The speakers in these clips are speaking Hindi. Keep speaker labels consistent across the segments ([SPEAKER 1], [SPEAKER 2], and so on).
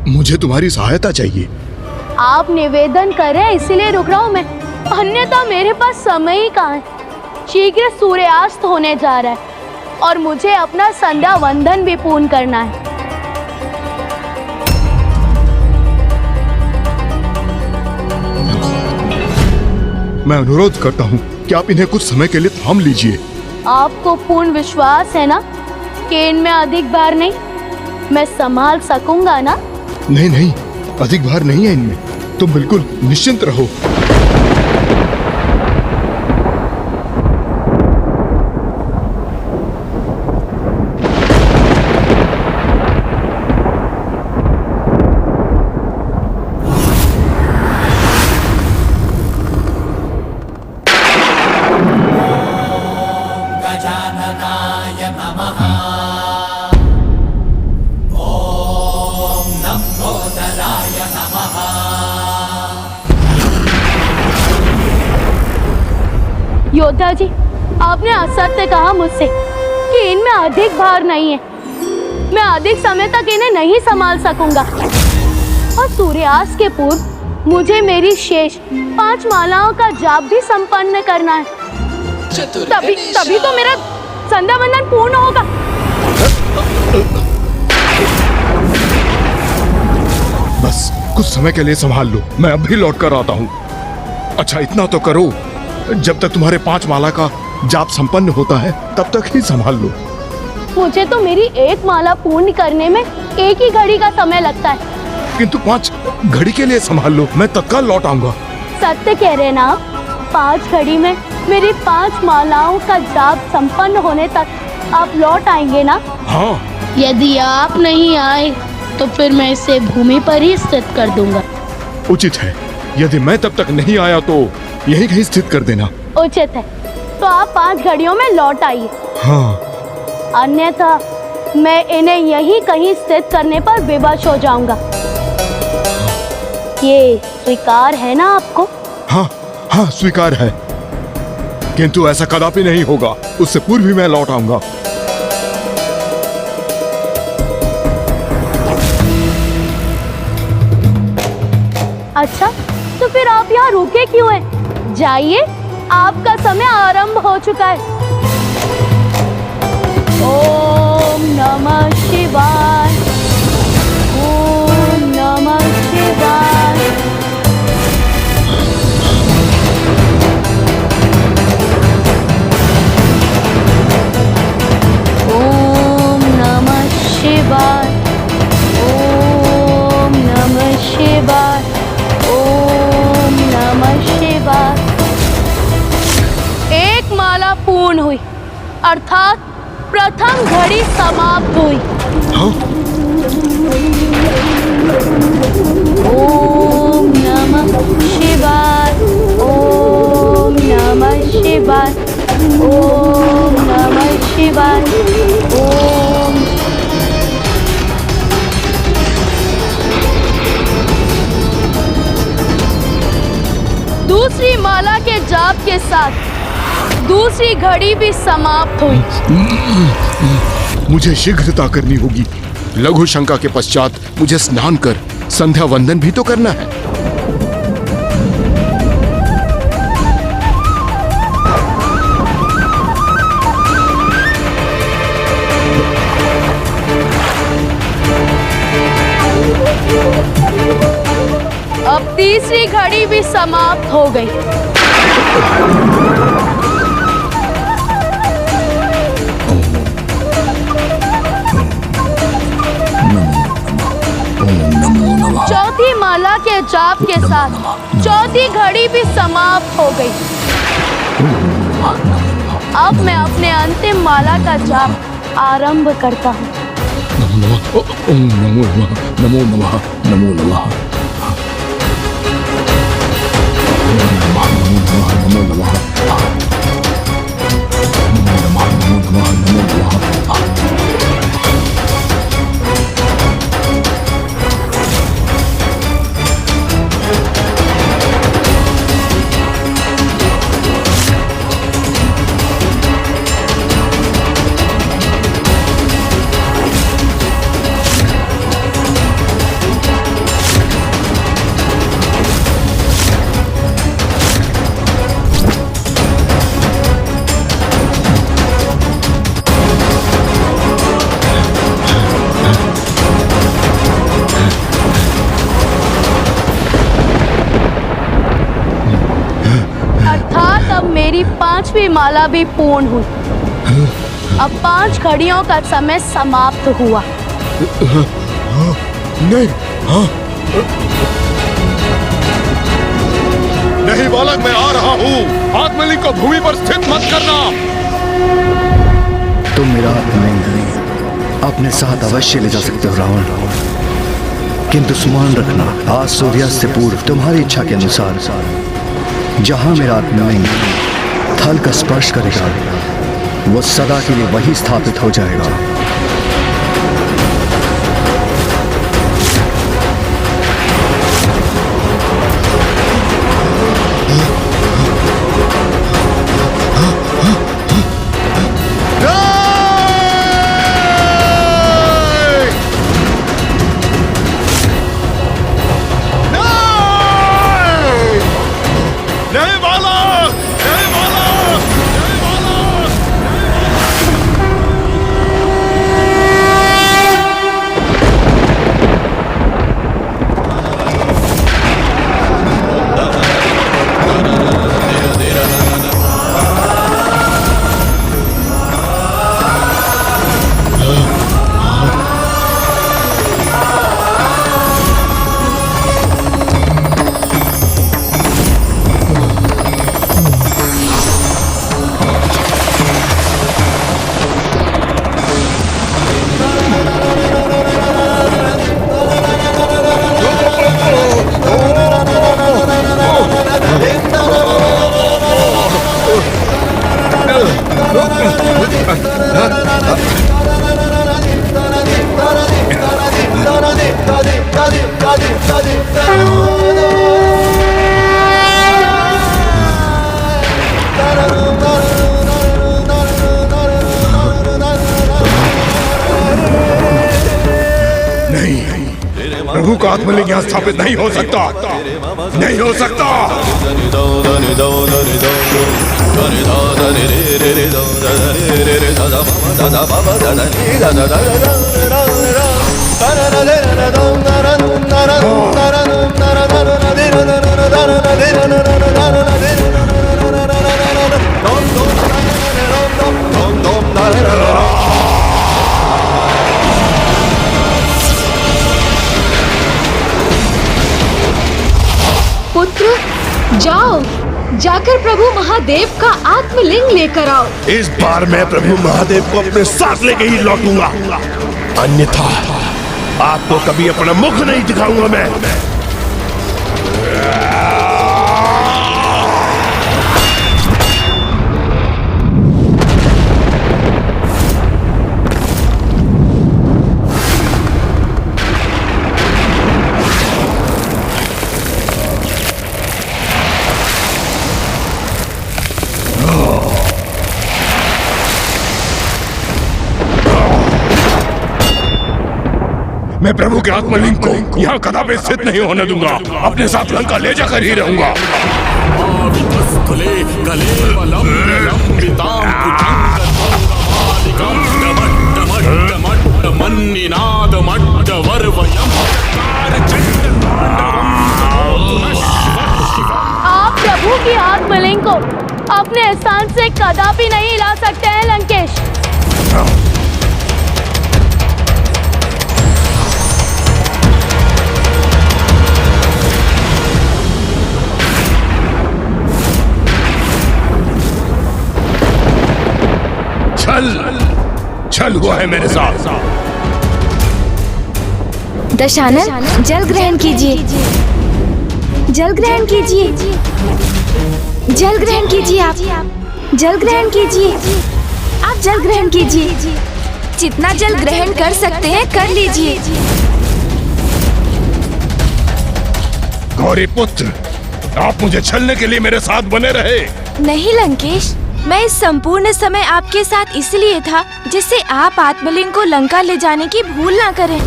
[SPEAKER 1] मुझे तुम्हारी सहायता चाहिए।
[SPEAKER 2] आप निवेदन कर रहे हैं इसीलिए रुक रहा हूँ मैं, अन्यथा मेरे पास समय ही कहाँ है। शीघ्र सूर्यास्त होने जा रहा है और मुझे अपना संध्या वंदन भी पूर्ण करना है।
[SPEAKER 1] मैं अनुरोध करता हूँ कि आप इन्हें कुछ समय के लिए थाम लीजिए।
[SPEAKER 2] आपको पूर्ण विश्वास है ना कि इनमें अधिक भार नहीं, मैं संभाल सकूंगा ना?
[SPEAKER 1] नहीं नहीं, अधिक भार नहीं है इनमें, तुम बिल्कुल निश्चिंत रहो।
[SPEAKER 2] योद्धा जी, आपने असत्य कहा मुझसे कि इनमें अधिक भार नहीं है। मैं अधिक समय तक इन्हें नहीं संभाल सकूंगा और सूर्यास्त के पूर्व मुझे मेरी शेष 5 मालाओं का जाप भी संपन्न करना है। तभी तो मेरा संध्या वंदन पूर्ण होगा।
[SPEAKER 1] बस कुछ समय के लिए संभाल लो, मैं अभी लौट कर आता हूँ। अच्छा इतना तो करो, जब तक तुम्हारे 5 माला का जाप संपन्न होता है तब तक ही संभाल लो।
[SPEAKER 2] मुझे तो मेरी 1 माला पूर्ण करने में 1 ही घड़ी का समय लगता है।
[SPEAKER 1] किंतु 5 घड़ी के लिए संभाल लो, मैं तत्काल लौट आऊंगा।
[SPEAKER 2] सत्य कह रहे ना आप? 5 घड़ी में मेरी 5 मालाओं का जाप संपन्न होने तक आप लौट आएंगे ना?
[SPEAKER 1] हाँ।
[SPEAKER 2] यदि आप नहीं आए तो फिर मैं इसे भूमि पर ही स्थित कर दूंगा।
[SPEAKER 1] उचित है, यदि मैं तब तक नहीं आया तो यहीं कहीं स्थित कर देना।
[SPEAKER 2] उचित है, तो आप 5 घड़ियों में लौट आइए।
[SPEAKER 1] हाँ।
[SPEAKER 2] अन्यथा मैं इन्हें यहीं कहीं स्थित करने पर विवश हो जाऊंगा। ये स्वीकार है ना आपको?
[SPEAKER 1] हाँ हाँ स्वीकार है, किंतु ऐसा कदापि नहीं होगा। उससे पूर्व भी मैं लौट आऊंगा।
[SPEAKER 2] अच्छा, तो फिर आप यहाँ रुके क्यों हैं? जाइए, आपका समय आरंभ हो चुका है। ओम नमः शिवाय, ओम नमः शिवाय। ओम नमः शिवाय, ओम नमः शिवाय, ओम नमः शिवाय। 1 माला पूर्ण हुई, अर्थात प्रथम घड़ी समाप्त हुई।
[SPEAKER 1] हाँ?
[SPEAKER 2] ओम नमः शिवाय, ओम नमः शिवाय, ओम नमः शिवाय, ओम। दूसरी माला के जाप के साथ दूसरी घड़ी भी समाप्त हुई।
[SPEAKER 1] मुझे शीघ्रता करनी होगी। लघु शंका के पश्चात मुझे स्नान कर संध्या वंदन भी तो करना है।
[SPEAKER 2] अब तीसरी घड़ी भी समाप्त हो गई। चौथी माला के जाप के साथ चौथी घड़ी भी समाप्त हो गई। अब मैं अपने अंतिम माला का जाप आरंभ करता हूँ।
[SPEAKER 1] नमो नमः, ओम नमो नमः, नमो नमः, नमो नमः, नमो नमः, नमो नमः, नमो नमः, नमो नमः।
[SPEAKER 2] 5वीं माला भी पूर्ण हुई। अब 5 घड़ियों का समय समाप्त हुआ।
[SPEAKER 1] नहीं, हाँ, नहीं बालक, मैं आ रहा हूँ। आत्मलिंग को भूमि पर स्थित मत करना।
[SPEAKER 3] तुम मेरा आत्मलिंग अपने साथ अवश्य ले जा सकते हो रावण, किंतु स्मरण रखना, आज सूर्यास्त से पूर्व तुम्हारी इच्छा के अनुसार जहां मेरा आत्मलिंग थल का स्पर्श करेगा वो सदा के लिए वही स्थापित हो जाएगा।
[SPEAKER 1] प्रभु का आत्मलिंग यहाँ स्थापित नहीं हो सकता, नहीं हो सकता।
[SPEAKER 4] पुत्र, जाओ, जाकर प्रभु महादेव का आत्मलिंग लेकर आओ।
[SPEAKER 5] इस बार मैं प्रभु महादेव को अपने साथ लेके ही लौटूंगा, अन्यथा आपको कभी अपना मुख नहीं दिखाऊंगा मैं।
[SPEAKER 1] मैं प्रभु के आत्मलिंग को यहाँ कदापि स्थित नहीं होने दूंगा। अपने साथ लंका ले जाकर ही रहूंगा।
[SPEAKER 2] आप प्रभु की आत्मलिंग को अपने स्थान से कदापि नहीं हिला सकते हैं लंकेश।
[SPEAKER 1] छल हुआ है मेरे साथ।
[SPEAKER 4] दशानन, जल ग्रहण कीजिए, जल ग्रहण कीजिए, जल ग्रहण कीजिए, आप जल ग्रहण कीजिए, आप जल ग्रहण कीजिए। जितना जल ग्रहण कर सकते हैं कर लीजिए।
[SPEAKER 1] गौरी पुत्र, आप मुझे छलने के लिए मेरे साथ बने रहे।
[SPEAKER 4] नहीं लंकेश, मैं इस संपूर्ण समय आपके साथ इसलिए था जिससे आप आत्मलिंग को लंका ले जाने की भूल ना करें।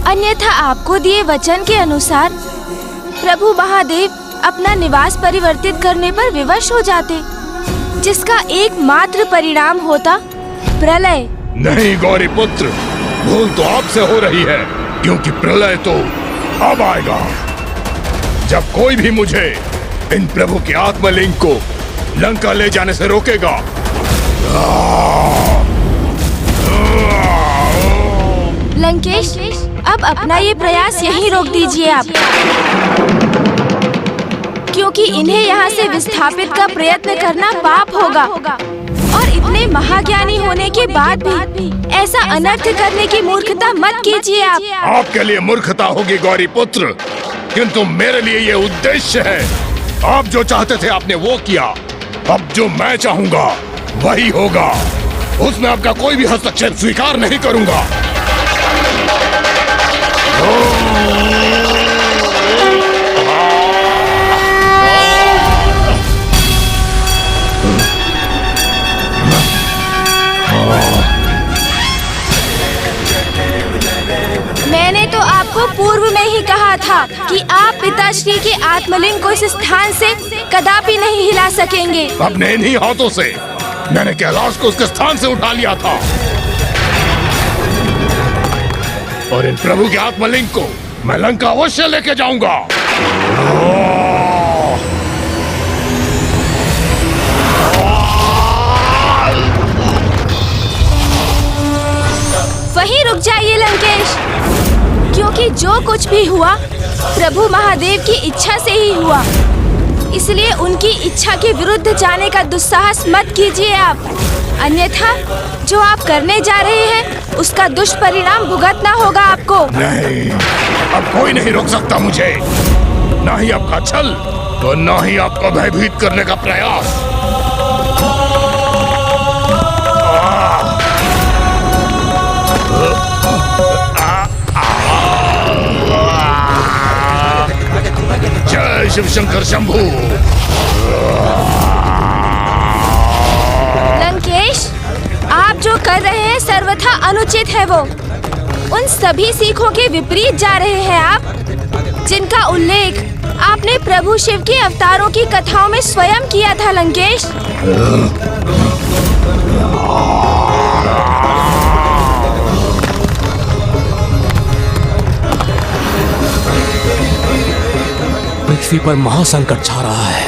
[SPEAKER 4] अन्यथा आपको दिए वचन के अनुसार प्रभु महादेव अपना निवास परिवर्तित करने पर विवश हो जाते, जिसका एकमात्र परिणाम होता प्रलय।
[SPEAKER 1] नहीं गौरी पुत्र, भूल तो आपसे हो रही है, क्योंकि प्रलय तो अब आएगा जब कोई भी मुझे इन प्रभु के आत्मलिंग को लंका ले जाने से रोकेगा।
[SPEAKER 4] लंकेश, अब अपना ये प्रयास यहीं रोक दीजिए आप, क्योंकि इन्हें यहाँ से विस्थापित का प्रयत्न करना पाप होगा और इतने महाज्ञानी होने के बाद भी ऐसा अनर्थ करने की मूर्खता मत कीजिए आप।
[SPEAKER 1] आपके लिए मूर्खता होगी गौरी पुत्र, किंतु मेरे लिए ये उद्देश्य है। आप जो चाहते थे आपने वो किया, अब जो मैं चाहूंगा वही होगा। उसमें आपका कोई भी हस्तक्षेप स्वीकार नहीं करूंगा।
[SPEAKER 4] मैंने तो आपको पूर्व में ही कहा था कि आप पिताश्री के आत्मलिंग को इस स्थान से कदापि नहीं हिला सकेंगे।
[SPEAKER 1] अपने इन्हीं हाथों से मैंने कैलाश को उसके स्थान से उठा लिया था और इन प्रभु के आत्मलिंग को मैं लंका अवश्य लेके जाऊंगा।
[SPEAKER 4] वहीं रुक जाइए लंकेश, क्योंकि जो कुछ भी हुआ प्रभु महादेव की इच्छा से ही हुआ, इसलिए उनकी इच्छा के विरुद्ध जाने का दुस्साहस मत कीजिए आप, अन्यथा जो आप करने जा रहे हैं उसका दुष्परिणाम भुगतना होगा आपको।
[SPEAKER 1] नहीं, अब कोई नहीं रोक सकता मुझे, ना ही आपका छल तो ना ही आपको भयभीत करने का प्रयास। जय शिव शंकर शंभू।
[SPEAKER 4] लंकेश, आप जो कर रहे हैं सर्वथा अनुचित है। वो उन सभी सीखों के विपरीत जा रहे हैं आप, जिनका उल्लेख आपने प्रभु शिव के अवतारों की कथाओं में स्वयं किया था लंकेश।
[SPEAKER 6] पृथ्वी पर महासंकट छा रहा है।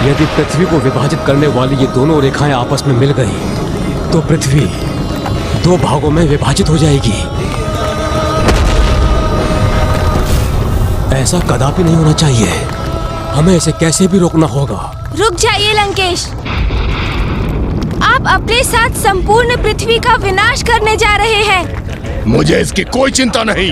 [SPEAKER 6] यदि पृथ्वी को विभाजित करने वाली ये दोनों रेखाएं आपस में मिल गई तो पृथ्वी दो भागों में विभाजित हो जाएगी। ऐसा कदापि नहीं होना चाहिए। हमें इसे कैसे भी रोकना होगा।
[SPEAKER 4] रुक जाइए लंकेश, आप अपने साथ संपूर्ण पृथ्वी का विनाश करने जा रहे हैं।
[SPEAKER 1] मुझे इसकी कोई चिंता नहीं।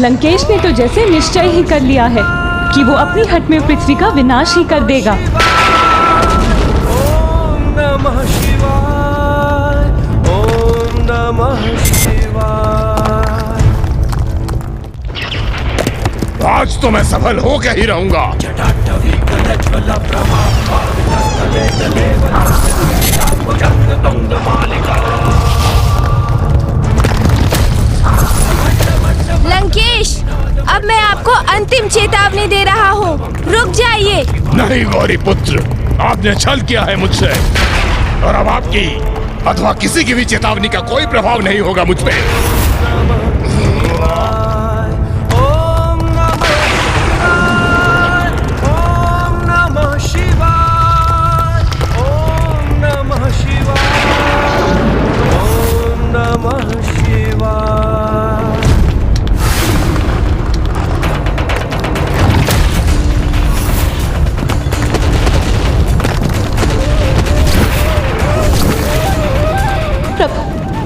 [SPEAKER 7] लंकेश ने तो जैसे निश्चय ही कर लिया है कि वो अपनी हट में पृथ्वी का विनाश ही कर देगा।
[SPEAKER 8] ओम नमः शिवाय, ओम नमः शिवाय।
[SPEAKER 1] आज तो मैं सफल होकर ही रहूंगा।
[SPEAKER 4] लंकेश, अब मैं आपको अंतिम चेतावनी दे रहा हूँ, रुक जाइए।
[SPEAKER 1] नहीं गौरी पुत्र, आपने छल किया है मुझसे और अब आपकी अथवा किसी की भी चेतावनी का कोई प्रभाव नहीं होगा मुझ पे।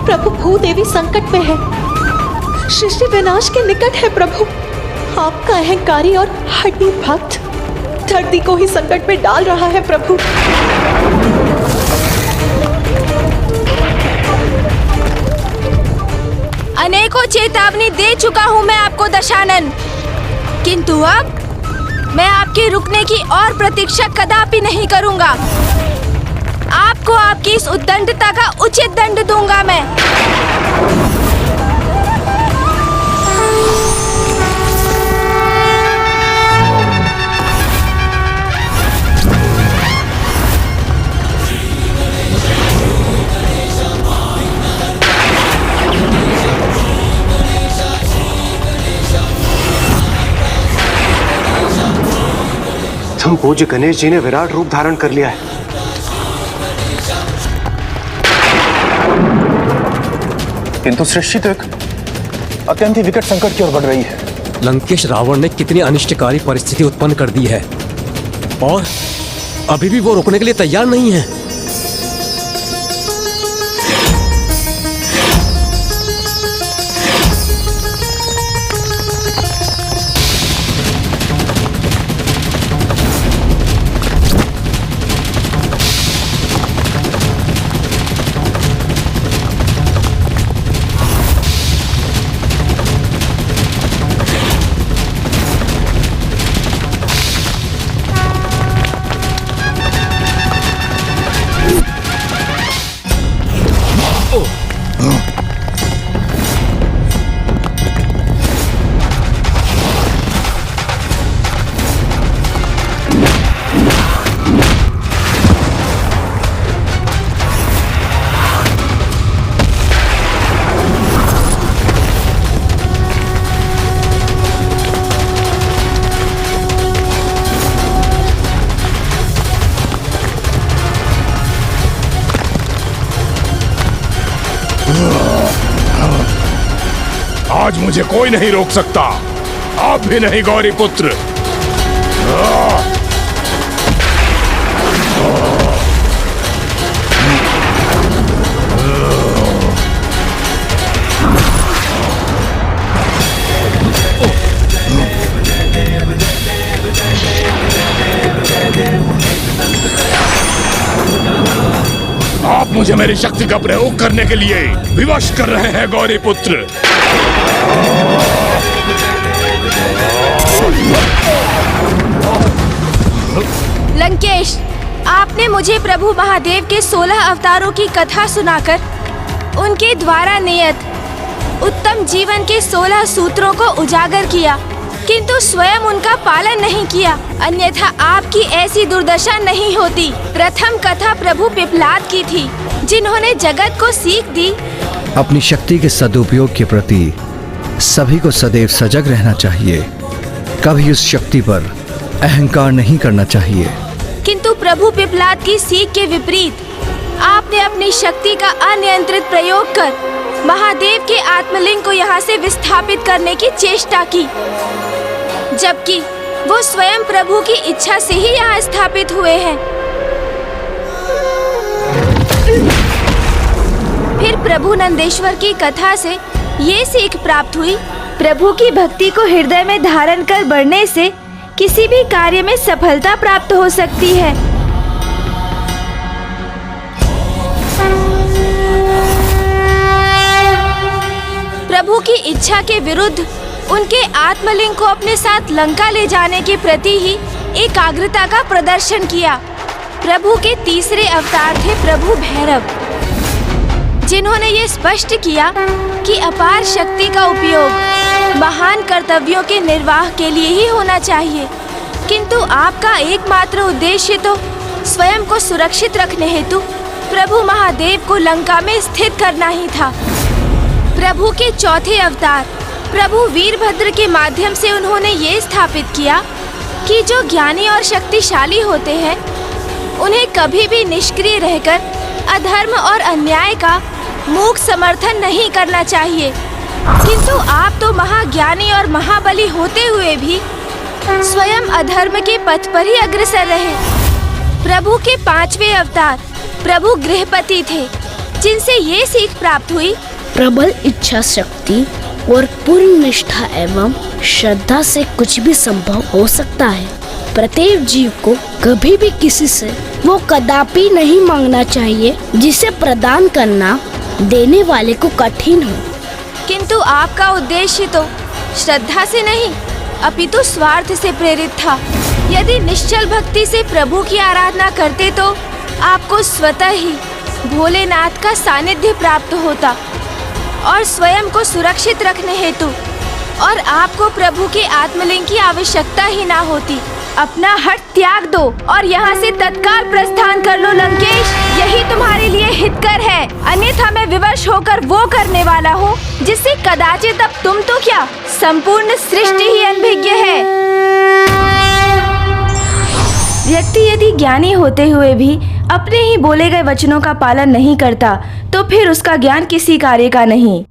[SPEAKER 7] प्रभु, भूदेवी संकट में है। सृष्टि विनाश के निकट है प्रभु। आपका अहंकारी और हड्डी भक्त धरती को ही संकट में डाल रहा है प्रभु।
[SPEAKER 4] अनेकों चेतावनी दे चुका हूँ मैं आपको दशानन, किंतु अब मैं आपके रुकने की और प्रतीक्षा कदापि नहीं करूँगा। आपको आपकी इस उद्दंडता का उचित दंड दूंगा मैं।
[SPEAKER 9] परम पूज्य गणेश जी ने विराट रूप धारण कर लिया है। किंतु सृष्टि तो एक अत्यंत ही विकट संकट की ओर बढ़ रही है।
[SPEAKER 6] लंकेश रावण ने कितनी अनिष्टकारी परिस्थिति उत्पन्न कर दी है और अभी भी वो रोकने के लिए तैयार नहीं है।
[SPEAKER 1] आज मुझे कोई नहीं रोक सकता, आप भी नहीं गौरी पुत्र। आप मुझे मेरी शक्ति का प्रयोग करने के लिए विवश कर रहे हैं गौरी पुत्र।
[SPEAKER 4] लंकेश, आपने मुझे प्रभु महादेव के 16 अवतारों की कथा सुनाकर उनके द्वारा नियत उत्तम जीवन के 16 सूत्रों को उजागर किया, किंतु स्वयं उनका पालन नहीं किया, अन्यथा आपकी ऐसी दुर्दशा नहीं होती। प्रथम कथा प्रभु पिपलाद की थी, जिन्होंने जगत को सीख दी।
[SPEAKER 3] अपनी शक्ति के सदुपयोग के प्रति सभी को सदैव सजग रहना चाहिए, कभी उस शक्ति पर अहंकार नहीं करना चाहिए।
[SPEAKER 4] किंतु प्रभु पिपलाद की सीख के विपरीत आपने अपनी शक्ति का अनियंत्रित प्रयोग कर महादेव के आत्मलिंग को यहाँ से विस्थापित करने की चेष्टा की, जबकि वो स्वयं प्रभु की इच्छा से ही यहाँ स्थापित हुए हैं। फिर प्रभु नंदेश्वर की कथा से ये सीख प्राप्त हुई, प्रभु की भक्ति को हृदय में धारण कर बढ़ने से किसी भी कार्य में सफलता प्राप्त हो सकती है। प्रभु की इच्छा के विरुद्ध उनके आत्मलिंग को अपने साथ लंका ले जाने के प्रति ही एकाग्रता का प्रदर्शन किया। प्रभु के तीसरे अवतार थे प्रभु भैरव, जिन्होंने ये स्पष्ट किया कि अपार शक्ति का उपयोग महान कर्तव्यों के निर्वाह के लिए ही होना चाहिए, किंतु आपका एकमात्र उद्देश्य तो स्वयं को सुरक्षित रखने हेतु प्रभु महादेव को लंका में स्थित करना ही था। प्रभु के चौथे अवतार प्रभु वीरभद्र के माध्यम से उन्होंने ये स्थापित किया कि जो ज्ञानी और शक्तिशाली होते हैं उन्हें कभी भी निष्क्रिय रहकर अधर्म और अन्याय का मूक समर्थन नहीं करना चाहिए। किंतु आप तो महाज्ञानी और महाबली होते हुए भी स्वयं अधर्म के पथ पर ही अग्रसर रहे। प्रभु के पांचवे अवतार प्रभु गृहपति थे, जिनसे ये सीख प्राप्त हुई,
[SPEAKER 10] प्रबल इच्छा शक्ति और पूर्ण निष्ठा एवं श्रद्धा से कुछ भी संभव हो सकता है। प्रत्येक जीव को कभी भी किसी से वो कदापि नहीं मांगना चाहिए जिसे प्रदान करना देने वाले को कठिन हो।
[SPEAKER 4] किंतु आपका उद्देश्य तो श्रद्धा से नहीं अपितु स्वार्थ से प्रेरित था। यदि निश्चल भक्ति से प्रभु की आराधना करते तो आपको स्वतः ही भोलेनाथ का सानिध्य प्राप्त होता और स्वयं को सुरक्षित रखने हेतु और आपको प्रभु के आत्मलिंग की आवश्यकता ही ना होती। अपना हठ त्याग दो और यहाँ से तत्काल प्रस्थान कर लो लंकेश, यही तुम्हारे लिए हितकर है, अन्यथा मैं विवश होकर वो करने वाला हूँ जिससे कदाचित अब तुम तो क्या संपूर्ण सृष्टि ही अनभिज्ञ है। ज्ञानी होते हुए भी अपने ही बोले गए वचनों का पालन नहीं करता तो फिर उसका ज्ञान किसी कार्य का नहीं।